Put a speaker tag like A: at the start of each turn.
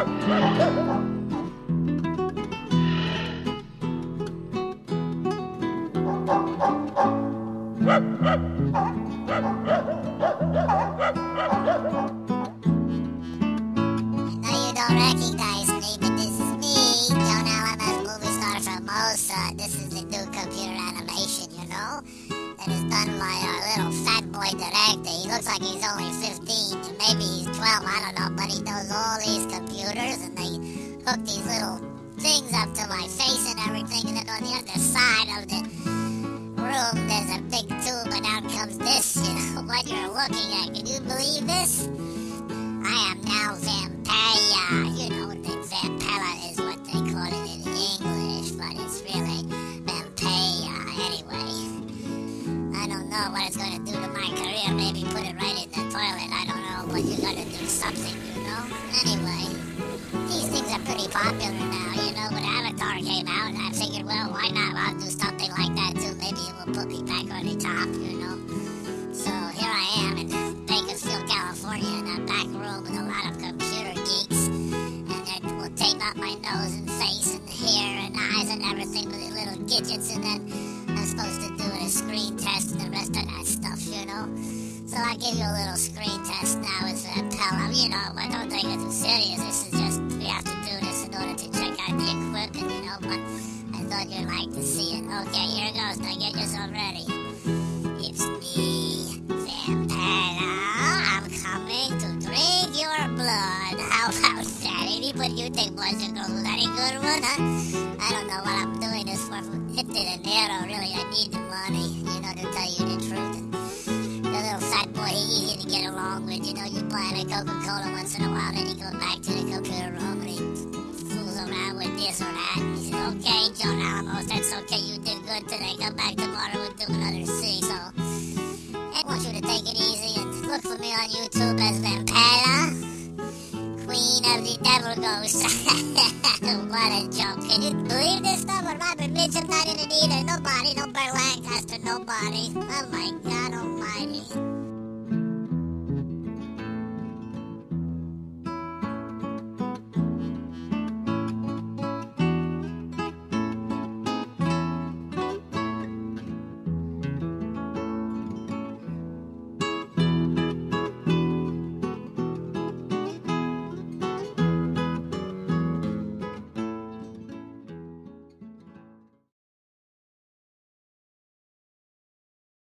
A: you don't recognize me, but this is me, John Alamos, movie star from Mosa. This is the new computer animation, you know? That is done by our little fat boy director. He looks like he's only 15, maybe he's 12, I don't know, but he knows all these computers, and they hook these little things up to my face and everything, and then on the other side of the room there's a big tube, and out comes this, you know, what you're looking at. Can you believe this? I am now Vampire. You know, the Vampella is what they call it in English, but it's really Vampire anyway. I don't know what it's going to do to my career. Maybe put it right in the toilet. I don't know, but you're going to do something, you know? Anyway, these things are pretty popular now, you know? When Avatar came out, I figured, well, why not? I'll do something like that too. Maybe it will put me back on the top, you know? So here I am in Bakersfield, California, in a back room with a lot of computer geeks, and they will tape up my nose and face and hair and eyes and everything with the little gadgets, and then I'm supposed to do a screen test and the rest of that stuff, you know? So I'll give you a little screen test now with Vampella, you know, but don't take it too serious. This is just, we have to do this in order to check out the equipment, you know, but I thought you'd like to see it. Okay, here it goes. Now get yourself ready. It's me, Vampella. I'm coming to drink your blood. How about that? Anybody you think, boys and girls, was that a good one, huh? I don't know what I'm doing this for. Hit the dinero, really. I need the money, you know, to tell you the truth. And the little fat boy, he's easy to get along with. You know, you buy him a Coca-Cola once in a while, then he goes back to the computer room and he fools around with this or that. And he says, okay, John Alamos, that's okay. You did good today. Come back tomorrow and do another scene. So I want you to take it easy and look for me on YouTube as Vampella, Queen of the Devil Ghost. What a joke. Can you believe this stuff? Robert Mitchum not in it either. Nobody, no Burt Lancaster, nobody. Oh my God, oh my